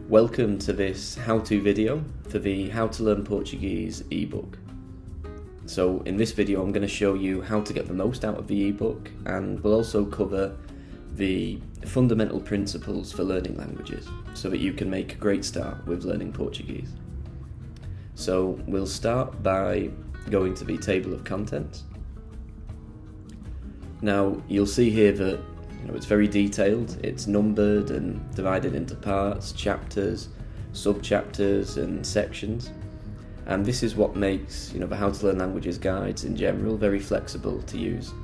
Welcome to this how-to video for the How to Learn Portuguese ebook. So in this video I'm going to show you how to get the most out of the ebook, and we'll also cover the fundamental principles for learning languages so that you can make a great start with learning Portuguese. So we'll start by going to the table of contents. Now you'll see here that it's very detailed. It's numbered and divided into parts, chapters, sub-chapters and sections. And this is what makes the How to Learn Languages guides in general very flexible to use.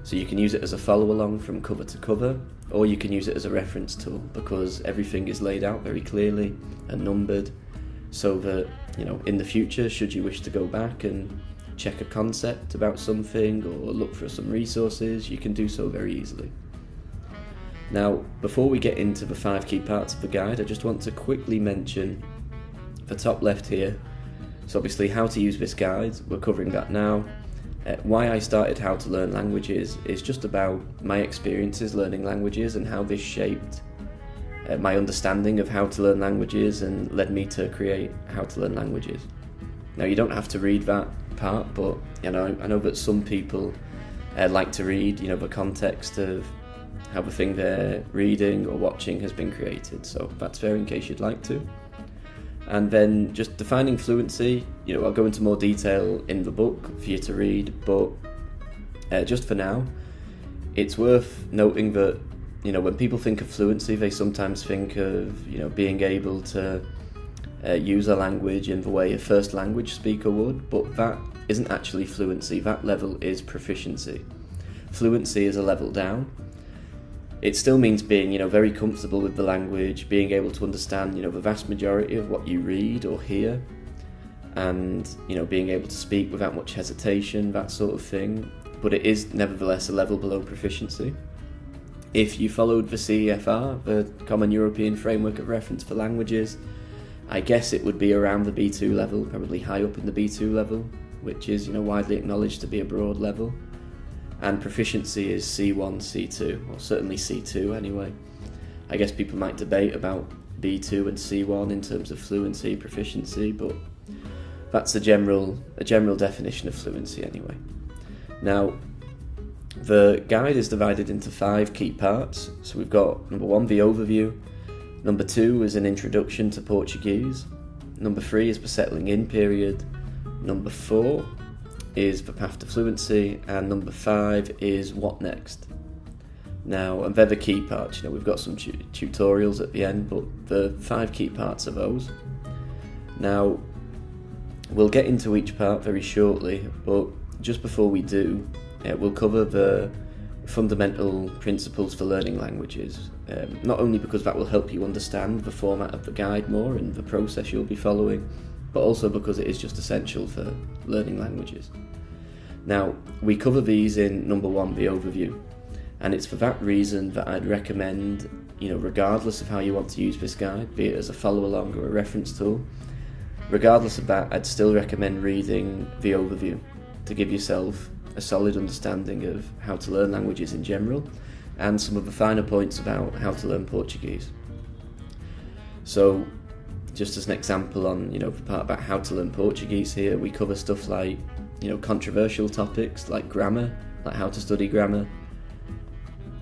So you can use it as a follow-along from cover to cover, or you can use it as a reference tool because everything is laid out very clearly and numbered, so that in the future, should you wish to go back and check a concept about something or look for some resources, you can do so very easily. Now, before we get into the 5 key parts of the guide, I just want to quickly mention the top left here. So obviously how to use this guide, we're covering that now. Why I started How to Learn Languages is just about my experiences learning languages and how this shaped my understanding of how to learn languages and led me to create How to Learn Languages. Now you don't have to read that part, but I know that some people like to read the context of how the thing they're reading or watching has been created, so that's there in case you'd like to. And then just defining fluency, I'll go into more detail in the book for you to read, but just for now, it's worth noting that when people think of fluency, they sometimes think of being able to use a language in the way a first language speaker would, but that isn't actually fluency. That level is proficiency. Fluency is a level down. It still means being, very comfortable with the language, being able to understand, the vast majority of what you read or hear, and, being able to speak without much hesitation, that sort of thing. But it is nevertheless a level below proficiency. If you followed the CEFR, the Common European Framework of Reference for Languages, I guess it would be around the B2 level, probably high up in the B2 level, which is, widely acknowledged to be a broad level. And proficiency is C1, C2, or certainly C2 anyway. I guess people might debate about B2 and C1 in terms of fluency, proficiency, but that's a general definition of fluency anyway. Now, the guide is divided into 5 key parts. So we've got number 1, the overview. Number 2 is an introduction to Portuguese. Number 3 is the settling in period. Number 4 is the path to fluency, and number 5 is what next. Now, and they're the key parts. We've got some tutorials at the end, but the 5 key parts are those. Now, we'll get into each part very shortly, but just before we do, we'll cover the fundamental principles for learning languages, not only because that will help you understand the format of the guide more and the process you'll be following, but also because it is just essential for learning languages. Now, we cover these in number 1, the overview, and it's for that reason that I'd recommend, regardless of how you want to use this guide, be it as a follow-along or a reference tool, regardless of that, I'd still recommend reading the overview to give yourself a solid understanding of how to learn languages in general and some of the finer points about how to learn Portuguese. So, just as an example on, the part about how to learn Portuguese here, we cover stuff like, controversial topics like grammar, like how to study grammar.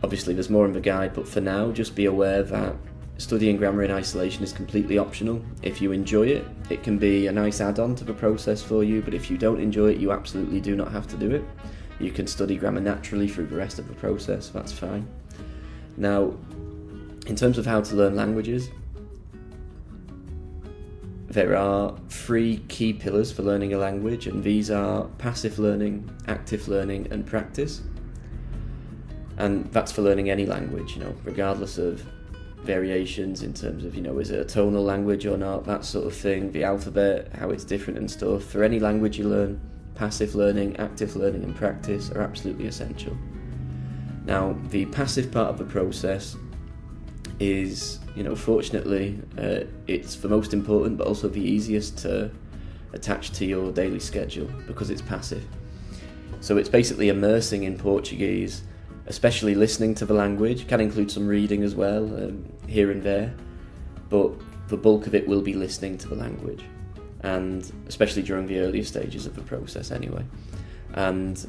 Obviously there's more in the guide, but for now, just be aware that studying grammar in isolation is completely optional. If you enjoy it, it can be a nice add-on to the process for you, but if you don't enjoy it, you absolutely do not have to do it. You can study grammar naturally through the rest of the process, that's fine. Now, in terms of how to learn languages, there are 3 key pillars for learning a language, and these are passive learning, active learning and practice. And that's for learning any language, regardless of variations in terms of, is it a tonal language or not, that sort of thing, the alphabet, how it's different and stuff. For any language you learn, passive learning, active learning and practice are absolutely essential. Now, the passive part of the process is, fortunately, it's the most important but also the easiest to attach to your daily schedule because it's passive. So it's basically immersing in Portuguese, especially listening to the language, can include some reading as well, here and there, but the bulk of it will be listening to the language, and especially during the earlier stages of the process anyway. And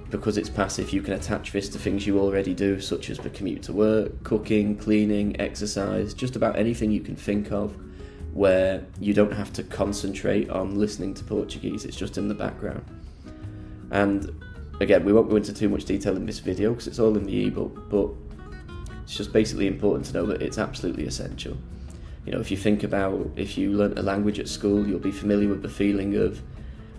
because it's passive, you can attach this to things you already do, such as the commute to work, cooking, cleaning, exercise, just about anything you can think of where you don't have to concentrate on listening to Portuguese, it's just in the background. And again, we won't go into too much detail in this video because it's all in the ebook, but it's just basically important to know that it's absolutely essential. You know, if you think about, if you learnt a language at school, you'll be familiar with the feeling of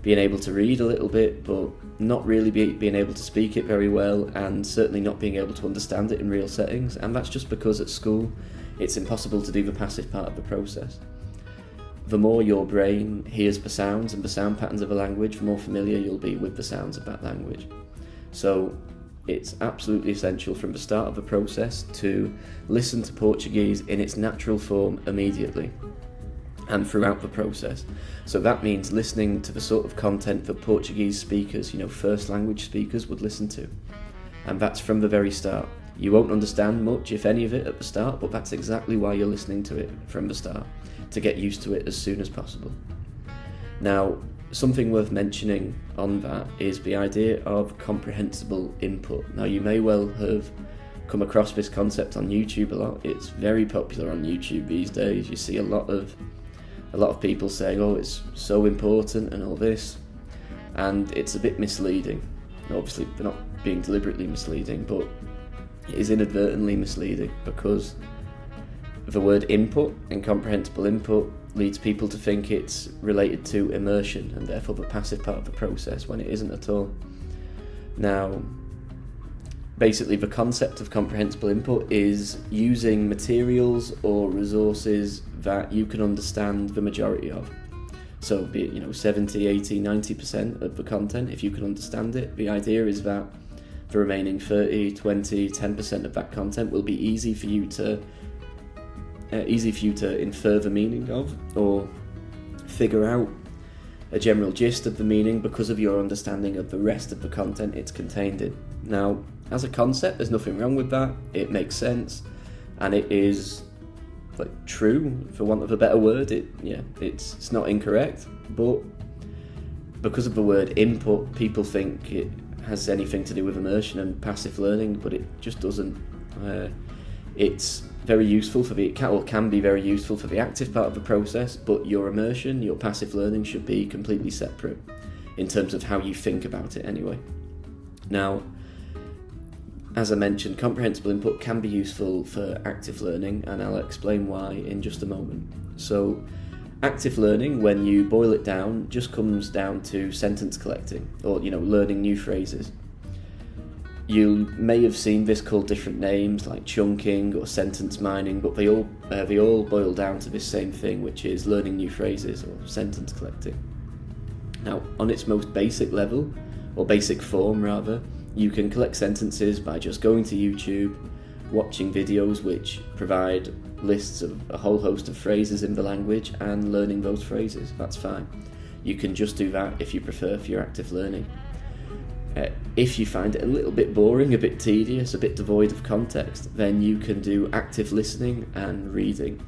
being able to read a little bit, but not really being able to speak it very well, and certainly not being able to understand it in real settings. And that's just because at school, it's impossible to do the passive part of the process. The more your brain hears the sounds and the sound patterns of a language, the more familiar you'll be with the sounds of that language. So it's absolutely essential from the start of the process to listen to Portuguese in its natural form immediately and throughout the process. So that means listening to the sort of content that Portuguese speakers, first language speakers would listen to. And that's from the very start. You won't understand much, if any of it, at the start, but that's exactly why you're listening to it from the start, to get used to it as soon as possible. Now, something worth mentioning on that is the idea of comprehensible input. Now, you may well have come across this concept on YouTube a lot. It's very popular on YouTube these days. You see a lot of people saying, oh, it's so important and all this, and it's a bit misleading. Obviously, they're not being deliberately misleading, but it is inadvertently misleading because the word input and comprehensible input leads people to think it's related to immersion and therefore the passive part of the process, when it isn't at all. Now, basically the concept of comprehensible input is using materials or resources that you can understand the majority of. So be it 70, 80, 90% of the content, if you can understand it, the idea is that the remaining 30, 20, 10% of that content will be easy for you to infer the meaning of, or figure out a general gist of the meaning because of your understanding of the rest of the content it's contained in. Now, as a concept, there's nothing wrong with that. It makes sense, and it is true, for want of a better word. It's not incorrect, but because of the word input, people think it has anything to do with immersion and passive learning, but it just doesn't. It's very useful can be very useful for the active part of the process, but your immersion, your passive learning, should be completely separate in terms of how you think about it anyway. Now, as I mentioned, comprehensible input can be useful for active learning, and I'll explain why in just a moment. So, active learning, when you boil it down, just comes down to sentence collecting, or learning new phrases. You may have seen this called different names like chunking or sentence mining, but they all boil down to this same thing, which is learning new phrases or sentence collecting. Now, on its most basic level, or basic form rather, you can collect sentences by just going to YouTube, watching videos which provide lists of a whole host of phrases in the language and learning those phrases. That's fine. You can just do that if you prefer for your active learning. If you find it a little bit boring, a bit tedious, a bit devoid of context, then you can do active listening and reading,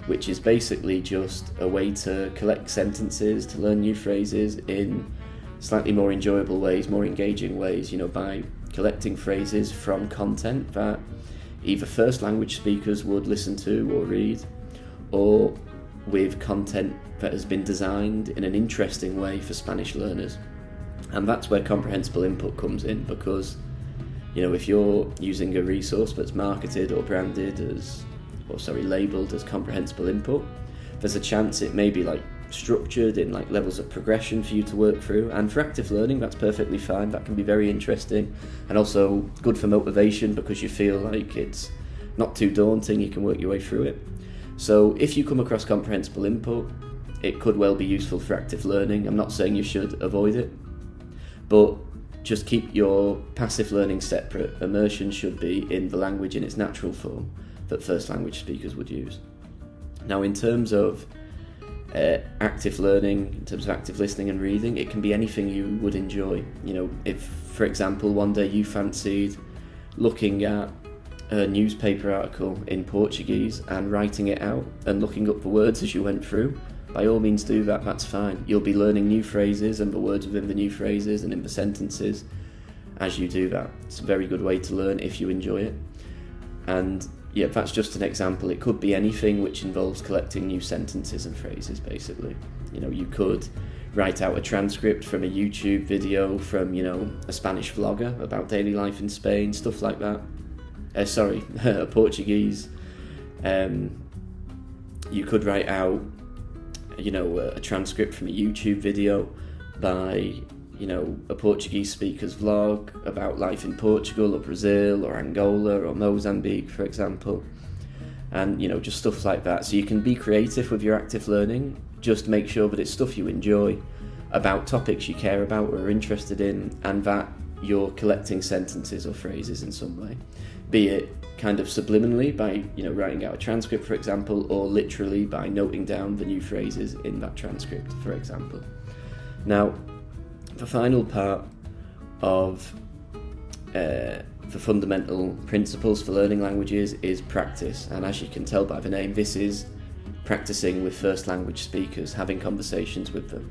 which is basically just a way to collect sentences, to learn new phrases in slightly more enjoyable ways, more engaging ways, by collecting phrases from content that either first language speakers would listen to or read, or with content that has been designed in an interesting way for Spanish learners. And that's where comprehensible input comes in, because if you're using a resource that's marketed or branded labelled as comprehensible input, there's a chance it may be structured in levels of progression for you to work through. And for active learning, that's perfectly fine. That can be very interesting and also good for motivation, because you feel like it's not too daunting, you can work your way through it. So if you come across comprehensible input, it could well be useful for active learning. I'm not saying you should avoid it, but just keep your passive learning separate. Immersion should be in the language in its natural form that first language speakers would use. Now, in terms of active learning, in terms of active listening and reading, it can be anything you would enjoy. If, for example, one day you fancied looking at a newspaper article in Portuguese and writing it out and looking up the words as you went through, by all means do that, that's fine. You'll be learning new phrases and the words within the new phrases and in the sentences as you do that. It's a very good way to learn if you enjoy it. And yeah, that's just an example. It could be anything which involves collecting new sentences and phrases, basically. You could write out a transcript from a YouTube video from, a Spanish vlogger about daily life in Spain, stuff like that. A Portuguese. You could write out, a transcript from a YouTube video by, a Portuguese speaker's vlog about life in Portugal or Brazil or Angola or Mozambique, for example. And, just stuff like that. So you can be creative with your active learning. Just make sure that it's stuff you enjoy, about topics you care about or are interested in, and that you're collecting sentences or phrases in some way. Be it kind of subliminally by, writing out a transcript, for example, or literally by noting down the new phrases in that transcript, for example. Now, the final part of the fundamental principles for learning languages is practice. And as you can tell by the name, this is practicing with first language speakers, having conversations with them.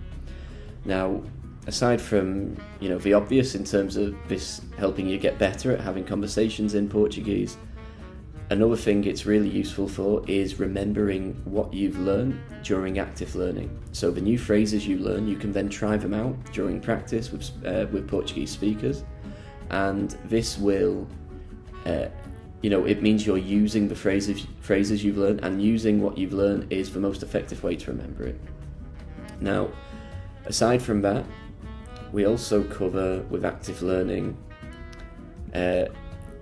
Now, aside from, the obvious in terms of this helping you get better at having conversations in Portuguese, another thing it's really useful for is remembering what you've learned during active learning. So the new phrases you learn, you can then try them out during practice with Portuguese speakers, and this will, it means you're using the phrases you've learned, and using what you've learned is the most effective way to remember it. Now, aside from that, we also cover with active learning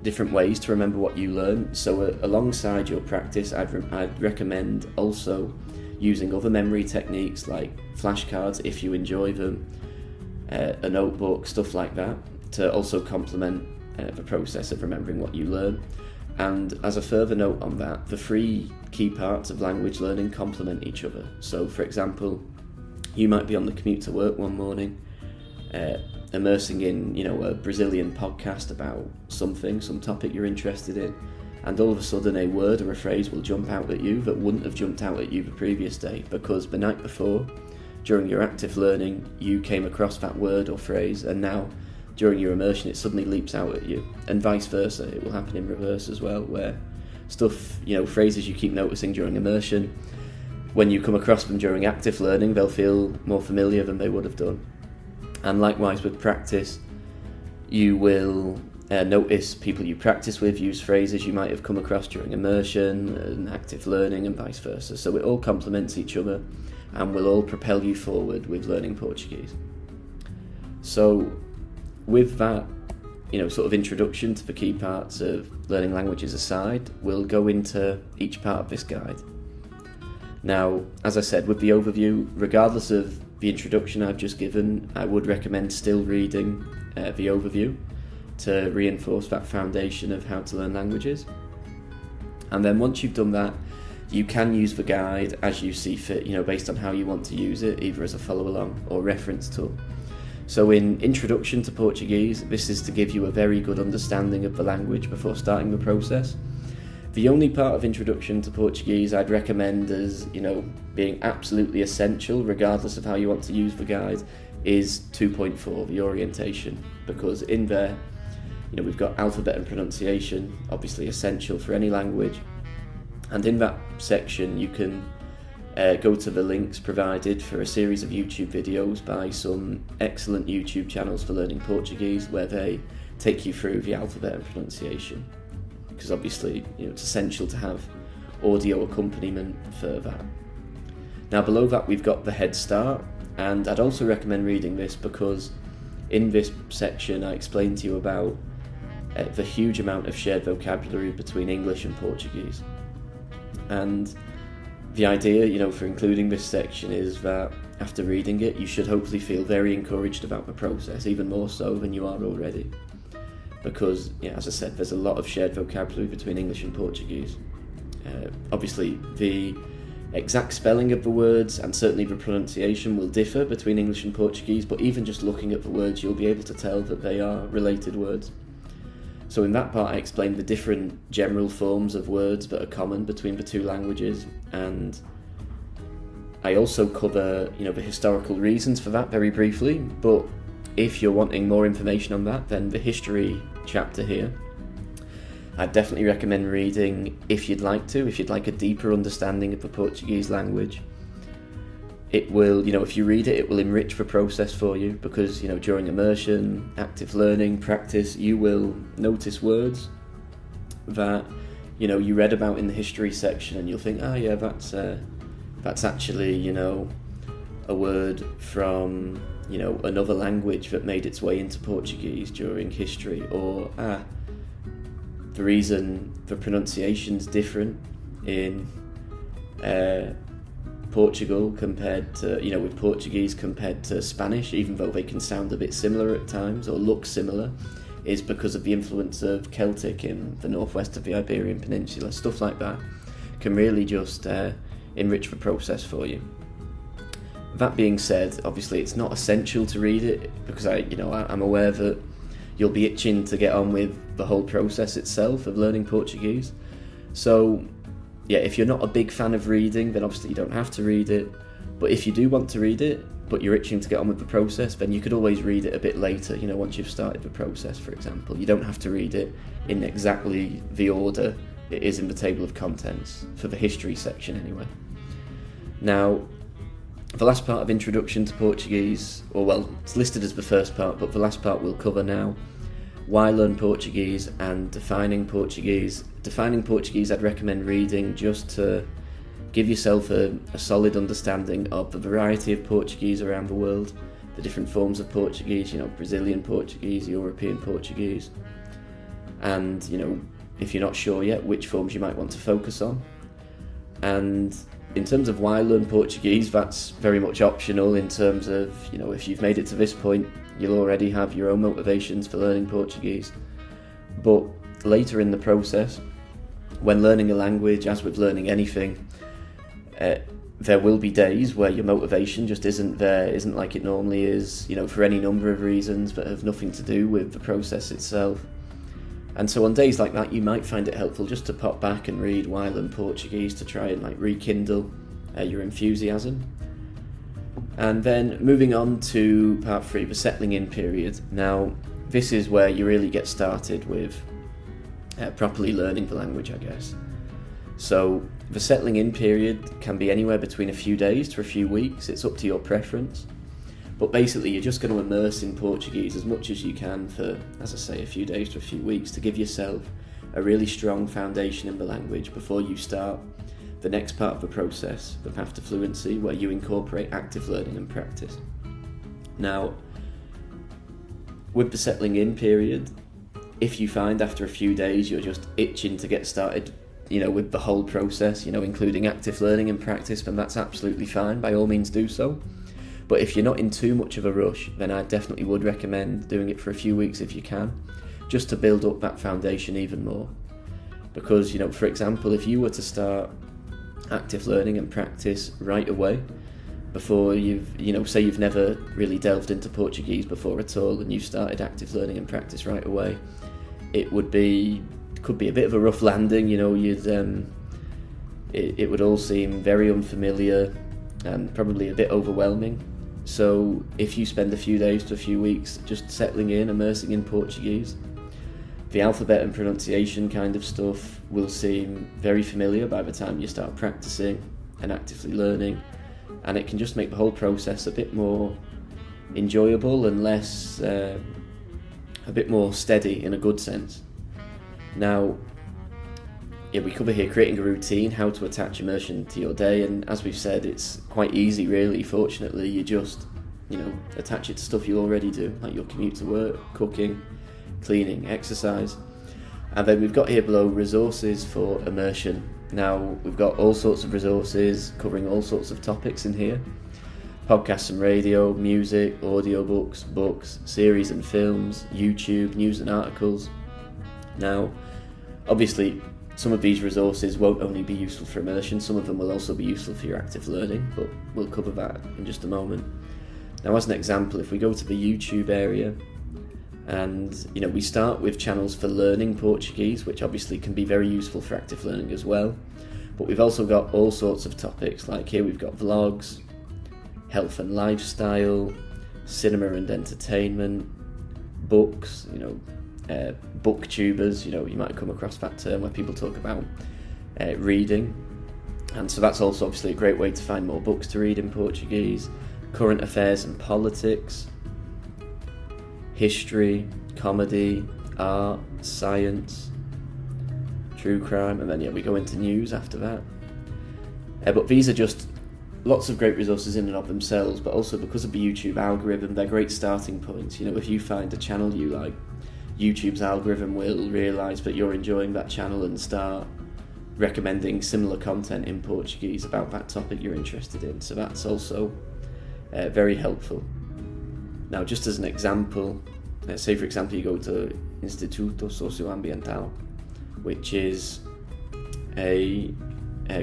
different ways to remember what you learn. So alongside your practice, I'd recommend also using other memory techniques like flashcards if you enjoy them, a notebook, stuff like that, to also complement the process of remembering what you learn. And as a further note on that, the three key parts of language learning complement each other. So for example, you might be on the commute to work one morning, immersing in, a Brazilian podcast about some topic you're interested in, and all of a sudden a word or a phrase will jump out at you that wouldn't have jumped out at you the previous day, because the night before, during your active learning, you came across that word or phrase, and now, during your immersion, it suddenly leaps out at you, and vice versa. It will happen in reverse as well, where stuff, phrases you keep noticing during immersion, when you come across them during active learning, they'll feel more familiar than they would have done. And likewise with practice, you will notice people you practice with use phrases you might have come across during immersion and active learning, and vice versa. So it all complements each other and will all propel you forward with learning Portuguese. So with that, sort of introduction to the key parts of learning languages aside, we'll go into each part of this guide. Now, as I said, with the overview, regardless of the introduction I've just given, I would recommend still reading the overview to reinforce that foundation of how to learn languages. And then once you've done that, you can use the guide as you see fit, based on how you want to use it, either as a follow-along or reference tool. So in Introduction to Portuguese, this is to give you a very good understanding of the language before starting the process. The only part of Introduction to Portuguese I'd recommend as, being absolutely essential, regardless of how you want to use the guide, is 2.4, the orientation, because in there, we've got alphabet and pronunciation, obviously essential for any language, and in that section you can go to the links provided for a series of YouTube videos by some excellent YouTube channels for learning Portuguese, where they take you through the alphabet and pronunciation, because obviously it's essential to have audio accompaniment for that. Now below that we've got the Head Start, and I'd also recommend reading this because in this section I explain to you about the huge amount of shared vocabulary between English and Portuguese. And the idea, for including this section is that after reading it, you should hopefully feel very encouraged about the process, even more so than you are already. Because, as I said, there's a lot of shared vocabulary between English and Portuguese. Obviously, the exact spelling of the words and certainly the pronunciation will differ between English and Portuguese, but even just looking at the words, you'll be able to tell that they are related words. So in that part I explained the different general forms of words that are common between the two languages, and I also cover, the historical reasons for that very briefly. But if you're wanting more information on that, then the history chapter here, I'd definitely recommend reading if you'd like a deeper understanding of the Portuguese language. It will, if you read it, it will enrich the process for you, because, during immersion, active learning, practice, you will notice words that, you read about in the history section, and you'll think, that's actually, a word from, another language that made its way into Portuguese during history, or, the reason the pronunciation's different in Portugal compared to, with Portuguese compared to Spanish, even though they can sound a bit similar at times or look similar, is because of the influence of Celtic in the northwest of the Iberian Peninsula. Stuff like that can really just enrich the process for you. That being said, obviously it's not essential to read it, because I'm aware that you'll be itching to get on with the whole process itself of learning Portuguese. So yeah, if you're not a big fan of reading, then obviously you don't have to read it. But if you do want to read it, but you're itching to get on with the process, then you could always read it a bit later, once you've started the process, for example. You don't have to read it in exactly the order it is in the table of contents, for the history section anyway. Now, the last part of Introduction to Portuguese, it's listed as the first part, but the last part we'll cover now. Why learn Portuguese and defining Portuguese. Defining Portuguese I'd recommend reading just to give yourself a solid understanding of the variety of Portuguese around the world, the different forms of Portuguese, Brazilian Portuguese, European Portuguese, and, if you're not sure yet, which forms you might want to focus on. And in terms of why learn Portuguese, that's very much optional in terms of, if you've made it to this point, you'll already have your own motivations for learning Portuguese. But later in the process, when learning a language, as with learning anything, there will be days where your motivation just isn't there, isn't like it normally is, for any number of reasons that have nothing to do with the process itself. And so on days like that, you might find it helpful just to pop back and read Why Learn Portuguese to try and rekindle your enthusiasm. And then moving on to part 3, the settling in period. Now, this is where you really get started with properly learning the language, I guess. So the settling in period can be anywhere between a few days to a few weeks. It's up to your preference. But basically, you're just going to immerse in Portuguese as much as you can for, as I say, a few days to a few weeks to give yourself a really strong foundation in the language before you start the next part of the process, the path to fluency, where you incorporate active learning and practice. Now, with the settling in period, if you find after a few days you're just itching to get started, with the whole process, including active learning and practice, then that's absolutely fine. By all means do so. But if you're not in too much of a rush, then I definitely would recommend doing it for a few weeks if you can, just to build up that foundation even more. Because, for example, if you were to start active learning and practice right away, before say you've never really delved into Portuguese before at all, and you started active learning and practice right away, it could be a bit of a rough landing. It would all seem very unfamiliar and probably a bit overwhelming. So if you spend a few days to a few weeks just settling in, immersing in Portuguese, the alphabet and pronunciation kind of stuff will seem very familiar by the time you start practicing and actively learning, and it can just make the whole process a bit more enjoyable and less, a bit more steady in a good sense. Now, we cover here creating a routine, how to attach immersion to your day, and as we've said, it's quite easy really, fortunately. You just, attach it to stuff you already do, like your commute to work, cooking, cleaning, exercise. And then we've got here below resources for immersion. Now, we've got all sorts of resources covering all sorts of topics in here. Podcasts and radio, music, audiobooks, books, series and films, YouTube, news and articles. Now, obviously, some of these resources won't only be useful for immersion, some of them will also be useful for your active learning, but we'll cover that in just a moment. Now, as an example, if we go to the YouTube area, And we start with channels for learning Portuguese, which obviously can be very useful for active learning as well. But we've also got all sorts of topics, like here we've got vlogs, health and lifestyle, cinema and entertainment, books, booktubers, you might come across that term where people talk about reading. And so that's also obviously a great way to find more books to read in Portuguese. Current affairs and politics, history, comedy, art, science, true crime, and then we go into news after that. But these are just lots of great resources in and of themselves, but also because of the YouTube algorithm, they're great starting points. If you find a channel you like, YouTube's algorithm will realise that you're enjoying that channel and start recommending similar content in Portuguese about that topic you're interested in. So that's also very helpful. Now, just as an example, say for example you go to Instituto Socioambiental, which is a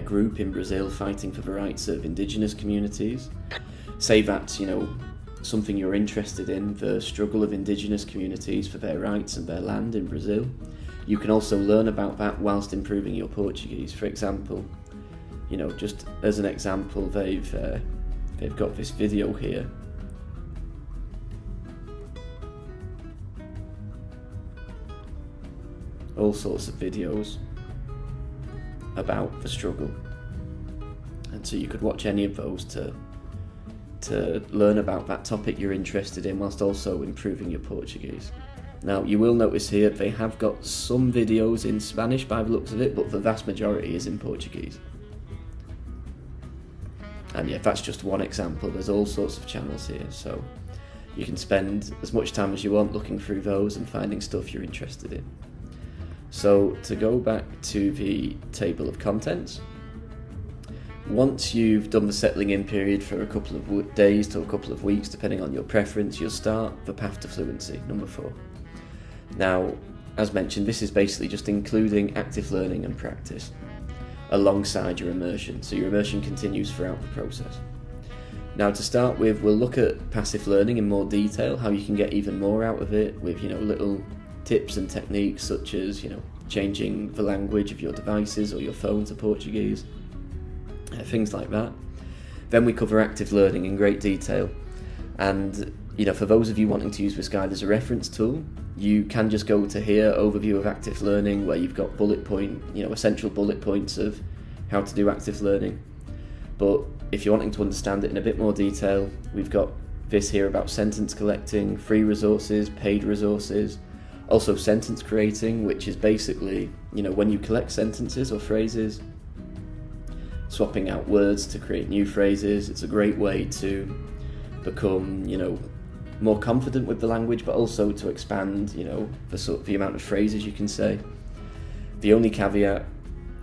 group in Brazil fighting for the rights of Indigenous communities. Say that's something you're interested in, the struggle of Indigenous communities for their rights and their land in Brazil. You can also learn about that whilst improving your Portuguese. For example, just as an example, they've got this video here. All sorts of videos about the struggle, and so you could watch any of those to learn about that topic you're interested in whilst also improving your Portuguese. Now, you will notice here they have got some videos in Spanish by the looks of it, but the vast majority is in Portuguese. And that's just one example. There's all sorts of channels here, so you can spend as much time as you want looking through those and finding stuff you're interested in. So to go back to the table of contents, once you've done the settling in period for a couple of days to a couple of weeks, depending on your preference, you'll start the path to fluency, number 4. Now, as mentioned, this is basically just including active learning and practice alongside your immersion. So your immersion continues throughout the process. Now, to start with, we'll look at passive learning in more detail, how you can get even more out of it with, little tips and techniques such as, changing the language of your devices or your phone to Portuguese, things like that. Then we cover active learning in great detail. And, for those of you wanting to use this guide as a reference tool, you can just go to here, overview of active learning, where you've got essential bullet points of how to do active learning. But if you're wanting to understand it in a bit more detail, we've got this here about sentence collecting, free resources, paid resources, also sentence creating, which is basically, when you collect sentences or phrases, swapping out words to create new phrases. It's a great way to become, more confident with the language, but also to expand, the amount of phrases you can say. The only caveat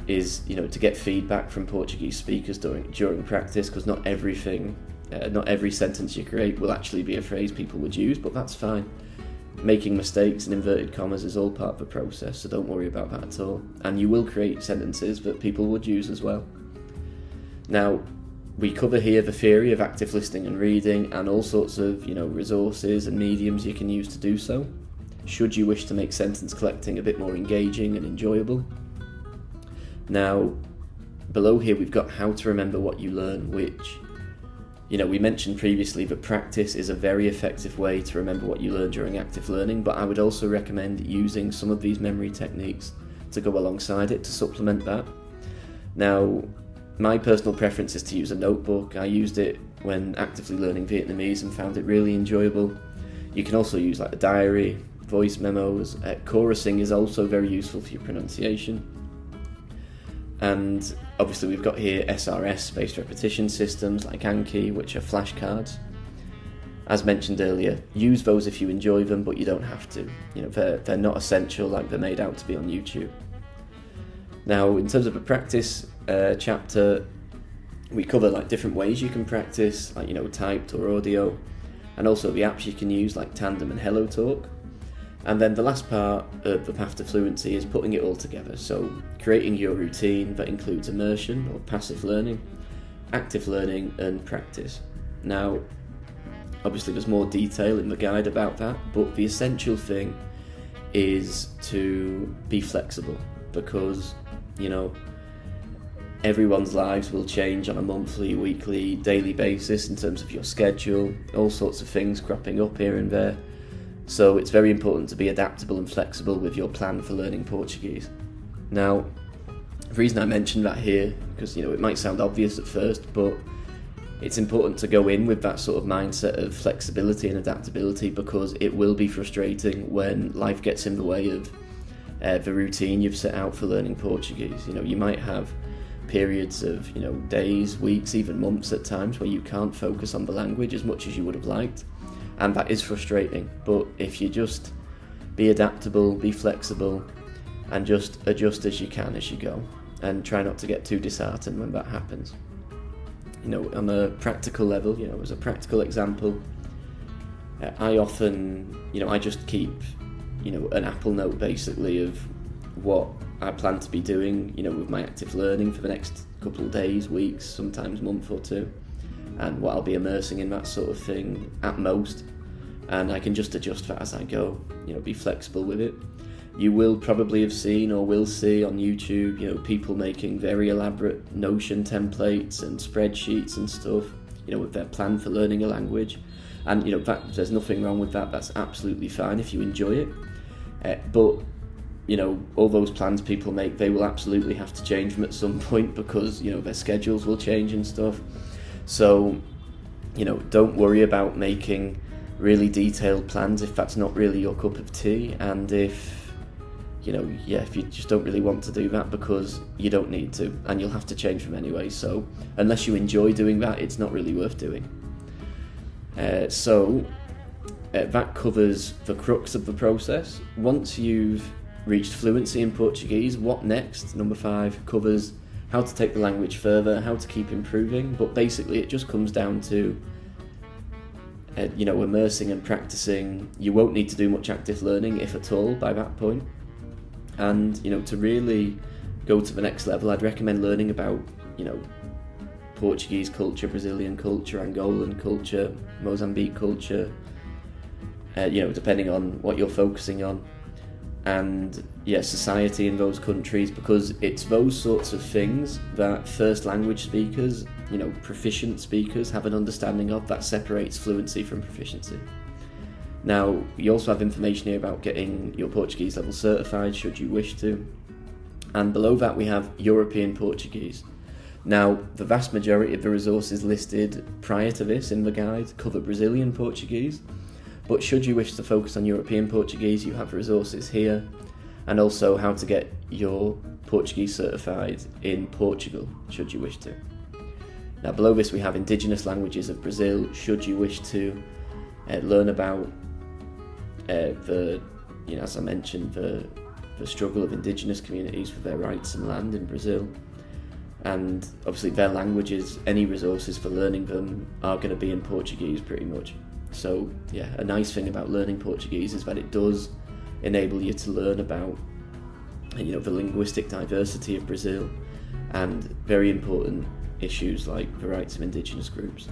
is, to get feedback from Portuguese speakers during practice, because not every sentence you create will actually be a phrase people would use, but that's fine. Making mistakes and inverted commas is all part of the process, so don't worry about that at all. And you will create sentences that people would use as well. Now, we cover here the theory of active listening and reading and all sorts of, resources and mediums you can use to do so, should you wish to make sentence collecting a bit more engaging and enjoyable. Now, below here we've got how to remember what you learn, which, we mentioned previously that practice is a very effective way to remember what you learn during active learning, but I would also recommend using some of these memory techniques to go alongside it to supplement that. Now, my personal preference is to use a notebook. I used it when actively learning Vietnamese and found it really enjoyable. You can also use a diary, voice memos. Chorusing is also very useful for your pronunciation. And obviously we've got here SRS, spaced repetition systems like Anki, which are flashcards. As mentioned earlier, use those if you enjoy them, but you don't have to. They're not essential like they're made out to be on YouTube. Now, in terms of a practice chapter, we cover different ways you can practice, typed or audio, and also the apps you can use like Tandem and HelloTalk. And then the last part of the path to fluency is putting it all together. So creating your routine that includes immersion or passive learning, active learning and practice. Now, Obviously there's more detail in the guide about that, but the essential thing is to be flexible, because, you know, everyone's lives will change on a monthly, weekly, daily basis in terms of your schedule, all sorts of things cropping up here and there. So it's very important to be adaptable and flexible with your plan for learning Portuguese. Now, the reason I mention that here, because, you know, it might sound obvious at first, but it's important to go in with that sort of mindset of flexibility and adaptability, because it will be frustrating when life gets in the way of the routine you've set out for learning Portuguese. You know, you might have periods of, you know, days, weeks, even months at times where you can't focus on the language as much as you would have liked, and that is frustrating. But if you just be adaptable, be flexible, and just adjust as you can as you go, and try not to get too disheartened when that happens. You know, on a practical level, you know, as a practical example, I often, you know, I just keep, you know, an Apple note basically of what I plan to be doing, you know, with my active learning for the next couple of days, weeks, sometimes month or two, and what I'll be immersing in, that sort of thing at most. And I can just adjust that as I go, you know, be flexible with it. You will probably have seen or will see on YouTube, you know, people making very elaborate Notion templates and spreadsheets and stuff, you know, with their plan for learning a language. And, you know, there's nothing wrong with that. That's absolutely fine if you enjoy it. But, you know, all those plans people make, they will absolutely have to change them at some point, because, you know, their schedules will change and stuff. So, you know, don't worry about making really detailed plans if that's not really your cup of tea, and if, you know, if you just don't really want to do that, because you don't need to, and you'll have to change them anyway. So unless you enjoy doing that, it's not really worth doing. So that covers the crux of the process. Once you've reached fluency in Portuguese, what next? Number 5 covers how to take the language further, how to keep improving, but basically it just comes down to you know, immersing and practicing. You won't need to do much active learning, if at all, by that point. And, you know, to really go to the next level, I'd recommend learning about, you know, Portuguese culture, Brazilian culture, Angolan culture, Mozambique culture, you know, depending on what you're focusing on, and society in those countries, because it's those sorts of things that first language speakers, you know, proficient speakers have an understanding of, that separates fluency from proficiency. Now, you also have information here about getting your Portuguese level certified, should you wish to. And below that we have European Portuguese. Now, the vast majority of the resources listed prior to this in the guide cover Brazilian Portuguese, but should you wish to focus on European Portuguese, you have resources here, and also how to get your Portuguese certified in Portugal, should you wish to. Now, below this we have Indigenous languages of Brazil, should you wish to learn about the, you know, as I mentioned, the struggle of Indigenous communities for their rights and land in Brazil. And obviously their languages, any resources for learning them are going to be in Portuguese pretty much. So a nice thing about learning Portuguese is that it does enable you to learn about, you know, the linguistic diversity of Brazil, and very important issues like the rights of Indigenous groups.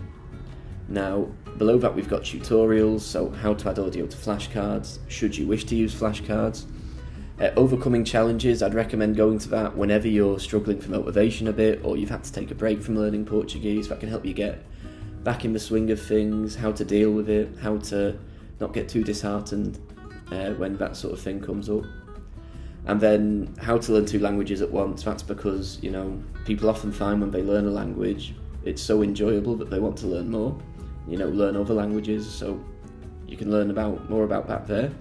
Now, below that we've got tutorials, so how to add audio to flashcards, should you wish to use flashcards. Overcoming challenges, I'd recommend going to that whenever you're struggling for motivation a bit, or you've had to take a break from learning Portuguese. That can help you get back in the swing of things, how to deal with it, how to not get too disheartened when that sort of thing comes up. And then how to learn 2 languages at once. That's because, you know, people often find when they learn a language, it's so enjoyable that they want to learn more, you know, learn other languages. So you can learn more about that there.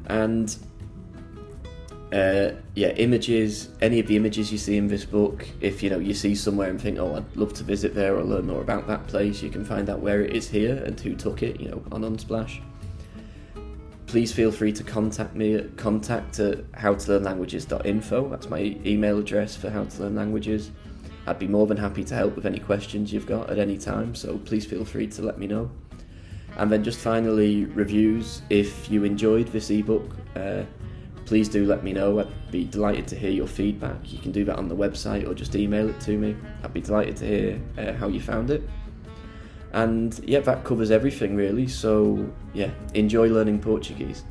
And images, any of the images you see in this book, if, you know, you see somewhere and think, oh, I'd love to visit there or learn more about that place, you can find out where it is here and who took it, you know, on Unsplash. Please feel free to contact me at contact@howtolearnlanguages.info. That's my email address for How to Learn Languages. I'd be more than happy to help with any questions you've got at any time, so please feel free to let me know. And then just finally, reviews. If you enjoyed this ebook, please do let me know. I'd be delighted to hear your feedback. You can do that on the website or just email it to me. I'd be delighted to hear how you found it. And yeah, that covers everything really. So yeah, enjoy learning Portuguese.